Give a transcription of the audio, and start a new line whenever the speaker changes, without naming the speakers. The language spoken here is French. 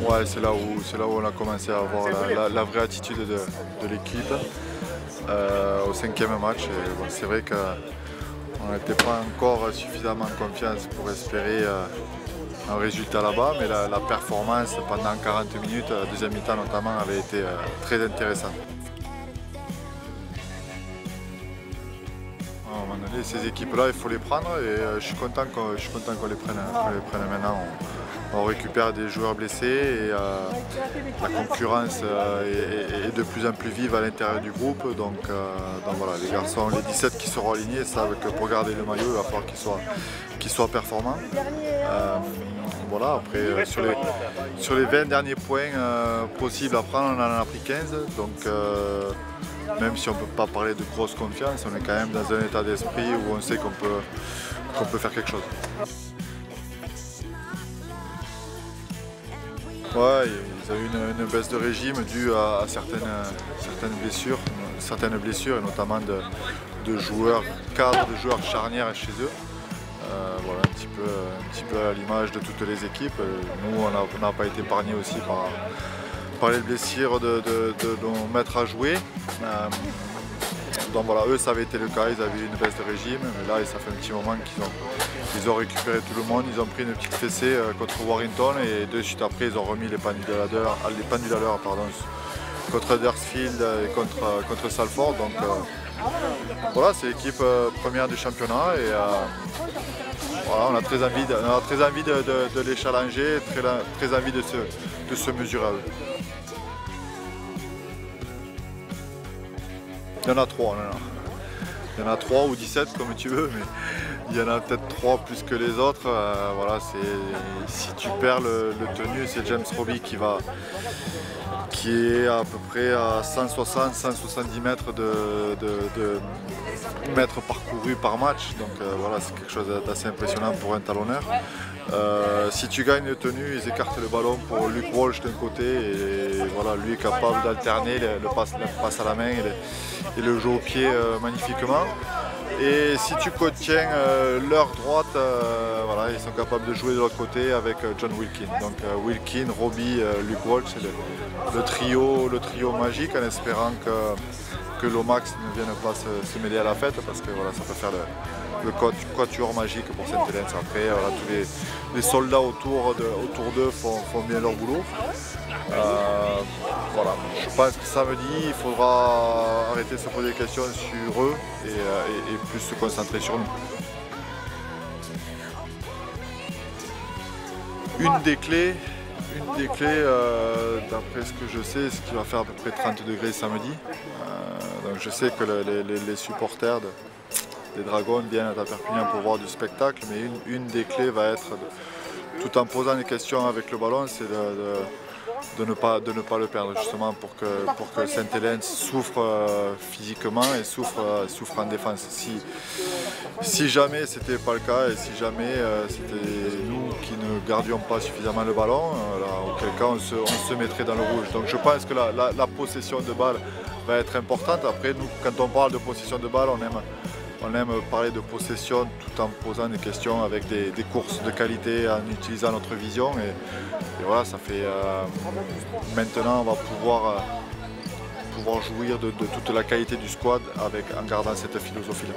Ouais, c'est là où on a commencé à avoir la vraie attitude de l'équipe au 5e match. Et bon, c'est vrai qu'on n'était pas encore suffisamment en confiance pour espérer un résultat là-bas, mais la performance pendant 40 minutes, la deuxième mi-temps notamment, avait été très intéressante. À un moment donné, ces équipes-là, il faut les prendre et je suis content qu'on les prenne maintenant. On récupère des joueurs blessés et la concurrence est de plus en plus vive à l'intérieur du groupe. Donc voilà, les garçons, les 17 qui seront alignés savent que pour garder le maillot, il va falloir qu'ils soient performants. Voilà, après sur les 20 derniers points possibles à prendre, on en a pris 15. Donc même si on ne peut pas parler de grosse confiance, on est quand même dans un état d'esprit où on sait qu'on peut faire quelque chose. Ouais, ils ont eu une baisse de régime due à certaines blessures et notamment de joueurs cadres, de joueurs charnières chez eux. Voilà, un petit peu à l'image de toutes les équipes. Nous, on n'a pas été épargnés aussi par les blessures de nos maîtres à jouer. Donc voilà, eux ça avait été le cas, ils avaient eu une baisse de régime, mais là ça fait un petit moment qu'ils ont récupéré tout le monde, ils ont pris une petite fessée contre Warrington et de suite après ils ont remis les pendules à l'heure contre Huddersfield et contre Salford. Donc voilà, c'est l'équipe première du championnat et voilà, on a très envie de les challenger, très envie de se mesurer à eux. Il y en a 3, il y en a 3 ou 17 comme tu veux, mais il y en a peut-être 3 plus que les autres. Voilà, si tu perds le tenu, c'est James Robbie qui est à peu près à 160-170 mètres de mètres parcourus par match. Donc voilà, c'est quelque chose d'assez impressionnant pour un talonneur. Si tu gagnes le tenue, ils écartent le ballon pour Luke Walsh d'un côté et voilà, lui est capable d'alterner le passe à la main et le jeu au pied magnifiquement. Et si tu contiens leur droite, voilà, ils sont capables de jouer de l'autre côté avec John Wilkin. Donc Wilkin, Robbie, Luke Walsh, c'est le trio magique en espérant que Lomax ne vienne pas se mêler à la fête parce que voilà, ça peut faire le quatuor magique pour Saint-Helens. Après, voilà, tous les soldats autour d'eux font bien leur boulot. Voilà. Je pense que samedi, il faudra arrêter de se poser des questions sur eux et plus se concentrer sur nous. Une des clés, d'après ce que je sais, c'est qu'il va faire à peu près 30 degrés samedi. Donc je sais que les supporters des Dragons viennent à Perpignan pour voir du spectacle, mais une des clés va être, tout en posant des questions avec le ballon, c'est de ne pas le perdre, justement pour que Saint-Helens souffre physiquement et souffre en défense. Si jamais ce n'était pas le cas et si jamais c'était nous qui ne gardions pas suffisamment le ballon, auquel cas on se mettrait dans le rouge. Donc je pense que la possession de balle va être importante. Après, nous, quand on parle de possession de balle, on aime parler de possession tout en posant des questions avec des courses de qualité, en utilisant notre vision. Et voilà, ça fait maintenant on va pouvoir jouir de toute la qualité du squad en gardant cette philosophie-là.